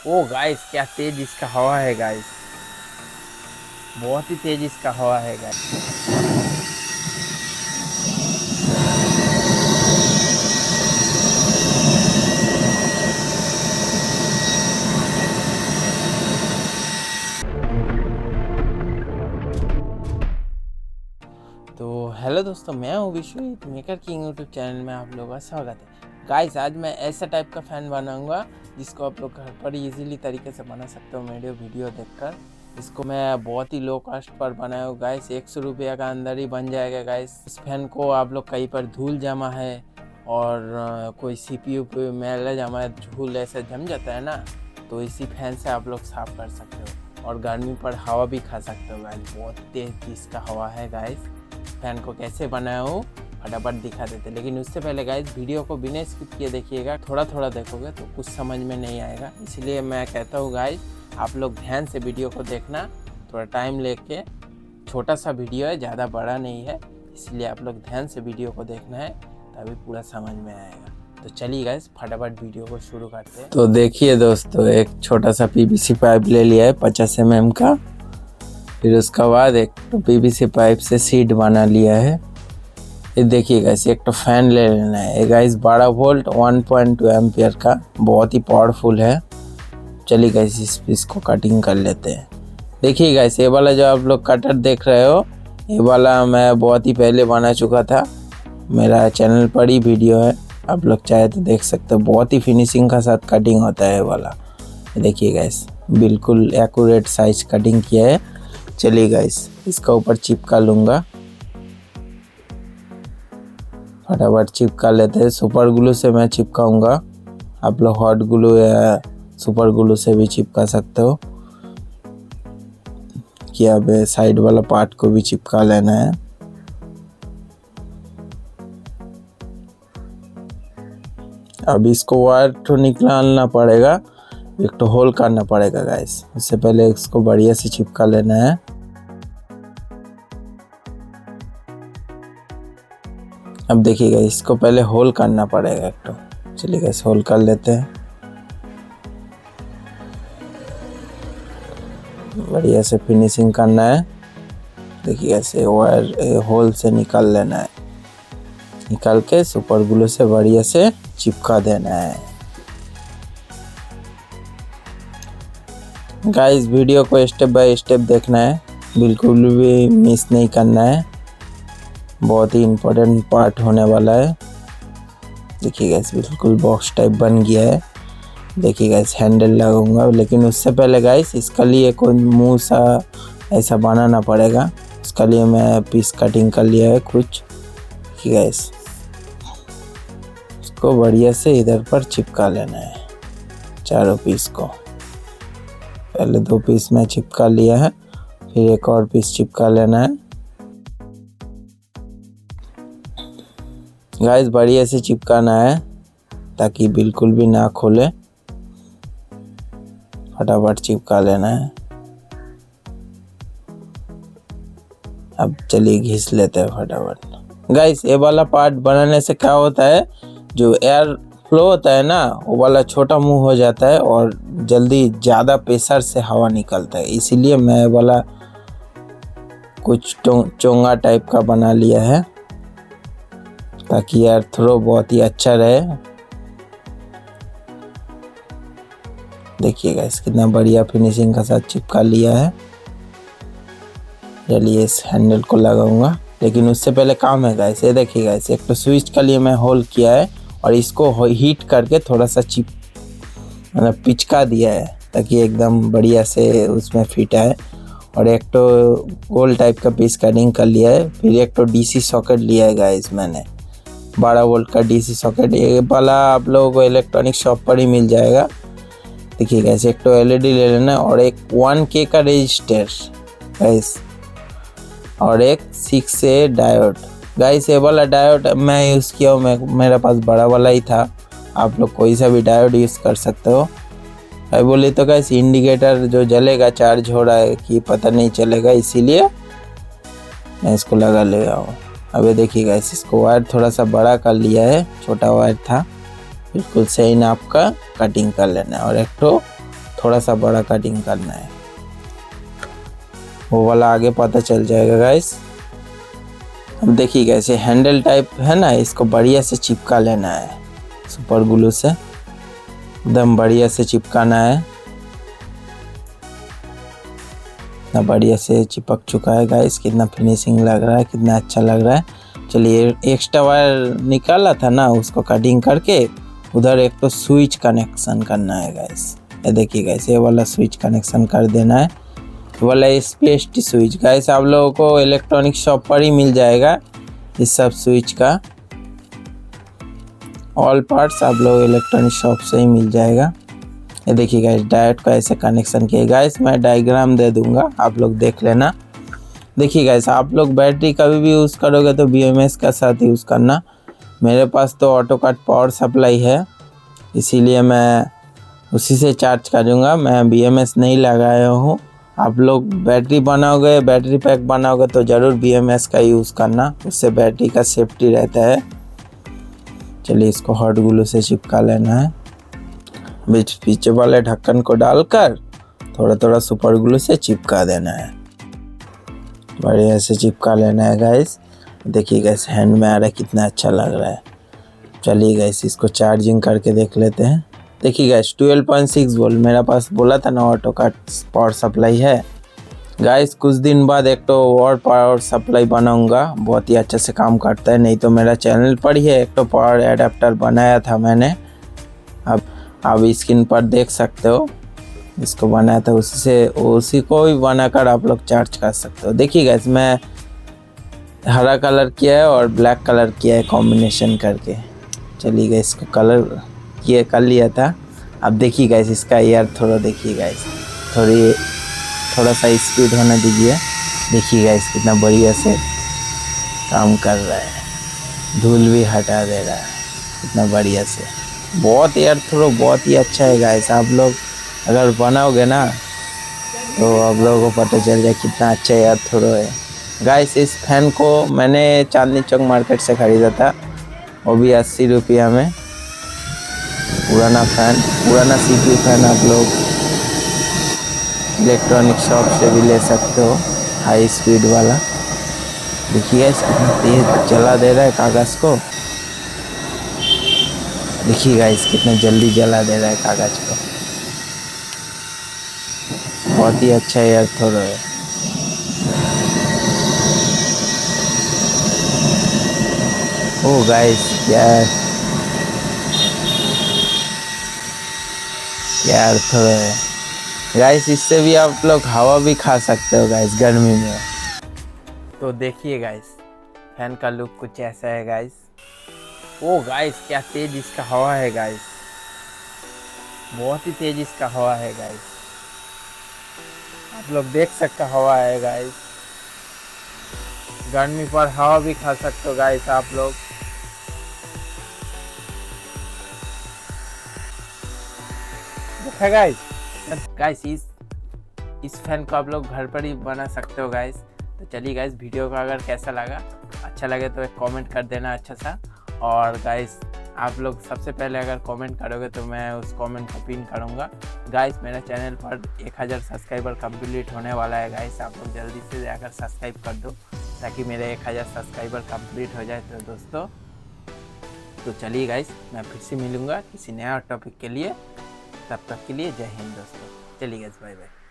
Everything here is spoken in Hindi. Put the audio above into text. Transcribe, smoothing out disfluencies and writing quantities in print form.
ओ गाइस, क्या तेज इसका हवा है गाइस। बहुत ही तेज इसका हवा है गाइस। तो हेलो दोस्तों, मैं हूँ विश्व मेकर किंग यूट्यूब चैनल में आप लोगों का स्वागत है। गाइस, आज मैं ऐसा टाइप का फ़ैन बनाऊंगा जिसको आप लोग घर पर इजीली तरीके से बना सकते हो मेरे वीडियो देखकर। इसको मैं बहुत ही लो कॉस्ट पर बनाया हूँ गाइस, 100 रुपये का अंदर ही बन जाएगा गाइस। इस फैन को आप लोग कहीं पर धूल जमा है और कोई CPU पे मैला जमा है, धूल ऐसा जम जाता है ना, तो इसी फैन से आप लोग साफ़ कर सकते हो और गर्मी पर हवा भी खा सकते हो गाइस। बहुत तेज़ इसका हवा है गाइस। फैन को कैसे बनाया हूँ फटाफट दिखा देते, लेकिन उससे पहले गाइस वीडियो को बिना स्किप किए देखिएगा। थोड़ा थोड़ा देखोगे तो कुछ समझ में नहीं आएगा, इसलिए मैं कहता हूँ गाइस आप लोग ध्यान से वीडियो को देखना, थोड़ा टाइम लेके। छोटा सा वीडियो है, ज़्यादा बड़ा नहीं है, इसलिए आप लोग ध्यान से वीडियो को देखना है, तभी पूरा समझ में आएगा। तो चलिए गाइस फटाफट वीडियो को शुरू करते हैं। तो देखिए दोस्तों, एक छोटा सा PVC पाइप ले लिया है 50 mm का। फिर उसके बाद एक तो PVC पाइप से सीट बना लिया है। ये देखिए गाइस, एक तो फैन ले लेना है। ये गाइस 12 वोल्ट 1.2 एम्पियर का बहुत ही पावरफुल है। चलिए गाइस इसको कटिंग कर लेते हैं। देखिए गाइस, ये वाला जो आप लोग कटर देख रहे हो, ये वाला मैं बहुत ही पहले बना चुका था, मेरा चैनल पर ही वीडियो है, आप लोग चाहे तो देख सकते हो। बहुत ही फिनिशिंग का साथ कटिंग होता है ये वाला। देखिए गाइस, बिल्कुल एक्यूरेट साइज कटिंग किया है। चलिए गाइस इसका ऊपर चिपका लूँगा, फटाफट चिपका लेते हैं। सुपर ग्लू से मैं चिपकाऊँगा, आप लोग हॉट ग्लू या सुपर ग्लू से भी चिपका सकते हो। कि अब साइड वाला पार्ट को भी चिपका लेना है। अब इसको वायर तो निकालना पड़ेगा, एक तो होल करना पड़ेगा गाइस। उससे पहले इसको बढ़िया से चिपका लेना है। अब देखिएगा, इसको पहले होल करना पड़ेगा एक तो। चलिए गाइस होल कर लेते हैं, बढ़िया से फिनिशिंग करना है। देखिए ऐसे वायर होल से निकाल लेना है, निकाल के सुपर ग्लू से बढ़िया से चिपका देना है। गाइस वीडियो को स्टेप बाय स्टेप देखना है, बिल्कुल भी मिस नहीं करना है, बहुत ही इम्पोर्टेंट पार्ट होने वाला है। देखिए गाइस बिल्कुल बॉक्स टाइप बन गया है। देखिए गाइस हैंडल लगाऊंगा, लेकिन उससे पहले गाइस इसका लिए कोई मुंह सा ऐसा बनाना पड़ेगा। उसका लिए मैं पीस कटिंग कर लिया है कुछ। देखिए गाइस इसको बढ़िया से इधर पर चिपका लेना है, चारों पीस को। पहले 2 पीस में चिपका लिया है, फिर एक और पीस चिपका लेना है। गाइस बढ़िया से चिपकाना है ताकि बिल्कुल भी ना खोले, फटाफट चिपका लेना है। अब चलिए घिस लेते हैं फटाफट। गाइस ये वाला पार्ट बनाने से क्या होता है, जो एयर फ्लो होता है ना, वो वाला छोटा मुंह हो जाता है और जल्दी ज़्यादा प्रेशर से हवा निकलता है। इसीलिए मैं वाला कुछ चोंगा टाइप का बना लिया है ताकि एयर थ्रो बहुत ही अच्छा रहे। देखिएगा इस कितना बढ़िया फिनिशिंग का साथ चिपका लिया है। चलिए इस हैंडल को लगाऊंगा, लेकिन उससे पहले काम है गाइस। ये देखिएगा, इसे एक तो स्विच के लिए मैं होल किया है और इसको हीट करके थोड़ा सा मतलब पिचका दिया है ताकि एकदम बढ़िया से उसमें फिट आए। और एक तो गोल टाइप का पीस कटिंग कर लिया है। फिर एक तो DC सॉकेट लिया है गाइस मैंने, 12 वोल्ट का DC सॉकेट। ये वाला आप लोगों को इलेक्ट्रॉनिक शॉप पर ही मिल जाएगा। देखिए गाइस, एक तो LED ले लेना और एक 1K का रजिस्टर गाइस, और एक 6A डायोड। गाइस ये वाला डायोड मैं यूज़ किया हूँ, मेरे पास बड़ा वाला ही था, आप लोग कोई सा भी डायोड यूज़ कर सकते हो। भाई बोले तो गाइस इंडिकेटर जो जलेगा चार्ज हो रहा है कि पता नहीं चलेगा, इसीलिए मैं इसको लगा ले रहा हूँ। अब ये देखिए गाइस, इसको वायर थोड़ा सा बड़ा कर लिया है, छोटा वायर था, बिल्कुल सही नाप का कटिंग कर लेना है। और एक तो थोड़ा सा बड़ा कटिंग करना है, वो वाला आगे पता चल जाएगा गाइस। अब देखिए गाइस, ये हैंडल टाइप है ना, इसको बढ़िया से चिपका लेना है सुपर ग्लू से, एकदम बढ़िया से चिपकाना है। इतना बढ़िया से चिपक चुका है गाइस, कितना फिनिशिंग लग रहा है, कितना अच्छा लग रहा है। चलिए, एक्स्ट्रा वायर निकाला था ना, उसको कटिंग करके उधर एक तो स्विच कनेक्शन करना है गाइस। ये देखिए गाइस, ये वाला स्विच कनेक्शन कर देना है, वाला स्पेस स्विच गाइस। आप लोगों को इलेक्ट्रॉनिक शॉप पर ही मिल जाएगा इस सब स्विच का, ऑल पार्ट्स आप लोग इलेक्ट्रॉनिक शॉप से ही मिल जाएगा। ये देखिए गाइस, डायोड का ऐसे कनेक्शन किया गाइस, मैं डायग्राम दे दूंगा, आप लोग देख लेना। देखिए गाइस, आप लोग बैटरी कभी भी यूज़ करोगे तो BMS का साथ यूज़ करना। मेरे पास तो ऑटोकट पावर सप्लाई है, इसीलिए मैं उसी से चार्ज करूँगा, मैं BMS नहीं लगाया हूँ। आप लोग बैटरी बनाओगे, बैटरी पैक बनाओगे तो ज़रूर BMS का यूज़ करना, उससे बैटरी का सेफ्टी रहता है। चलिए, इसको हॉट ग्लू से चिपका लेना है, बीच पीछे वाले ढक्कन को डालकर थोड़ा थोड़ा सुपर ग्लू से चिपका देना है, बढ़िया से चिपका लेना है गाइस। देखिए गाइस, हैंड में आ रहा है, कितना अच्छा लग रहा है। चलिए गाइस, इसको चार्जिंग करके देख लेते हैं। देखिए गाइस, 12.6 वोल्ट मेरा पास बोला था ना, ऑटोकट पावर सप्लाई है गाइस। कुछ दिन बाद एक तो और पावर सप्लाई बनाऊंगा, बहुत ही अच्छे से काम करता है। नहीं तो मेरा चैनल पर ही है एक तो पावर एडाप्टर बनाया था मैंने, अब आप स्क्रीन पर देख सकते हो, इसको बनाया था, उसी को भी बनाकर आप लोग चार्ज कर सकते हो। देखिए गाइस, मैं हरा कलर किया है और ब्लैक कलर किया है कॉम्बिनेशन करके। चलिए गाइस, इसको कलर ये कर लिया था। अब देखिए गाइस, इसका एयर थोड़ा देखिए गाइस, थोड़ा सा स्पीड होने दीजिए। देखिए गाइस, कितना बढ़िया से काम कर रहा है, धूल भी हटा दे रहा है कितना बढ़िया से। बहुत एयर थ्रो बहुत ही अच्छा है गाइस, आप लोग अगर बनाओगे ना तो आप लोगों को पता चल जाए कितना अच्छा एयर थ्रो है गाइस। इस फैन को मैंने चांदनी चौक मार्केट से ख़रीदा था, वो भी 80 रुपया में। पुराना CPU फैन आप लोग इलेक्ट्रॉनिक शॉप से भी ले सकते हो, हाई स्पीड वाला। देखिए कितना तेज जला दे रहा है कागज़ को, देखिए गाइस कितना जल्दी जला दे रहा है कागज़ को, बहुत ही अच्छा एयर थ्रो है। ओ गाइस, क्या एयर थ्रो है गाइस, इससे भी आप लोग हवा भी खा सकते हो गाइस गर्मी में। तो देखिए गाइस, फैन का लुक कुछ ऐसा है गाइस। ओ गाइस, क्या तेज इसका हवा है गाइस, बहुत ही तेज इसका हवा है गाइस, आप लोग देख सकते हो हवा है गाइस। गर्मी पर हवा भी खा सकते हो गाइस आप लोग। देखा गाइस, इस फैन को आप लोग घर पर ही बना सकते हो गाइस। तो चलिए गाइस, वीडियो का अगर कैसा लगा, अच्छा लगे तो एक कमेंट कर देना अच्छा सा। और गाइस, आप लोग सबसे पहले अगर कमेंट करोगे तो मैं उस कमेंट को पिन करूँगा गाइस। मेरा चैनल पर 1000 सब्सक्राइबर कंप्लीट होने वाला है गाइस, आप लोग जल्दी से जाकर सब्सक्राइब कर दो ताकि मेरे 1000 सब्सक्राइबर कंप्लीट हो जाए। तो दोस्तों, तो चलिए गाइस, मैं फिर से मिलूँगा किसी नया टॉपिक के लिए, तब तक के लिए जय हिंद दोस्तों। चलिए गाइस, बाय बाय।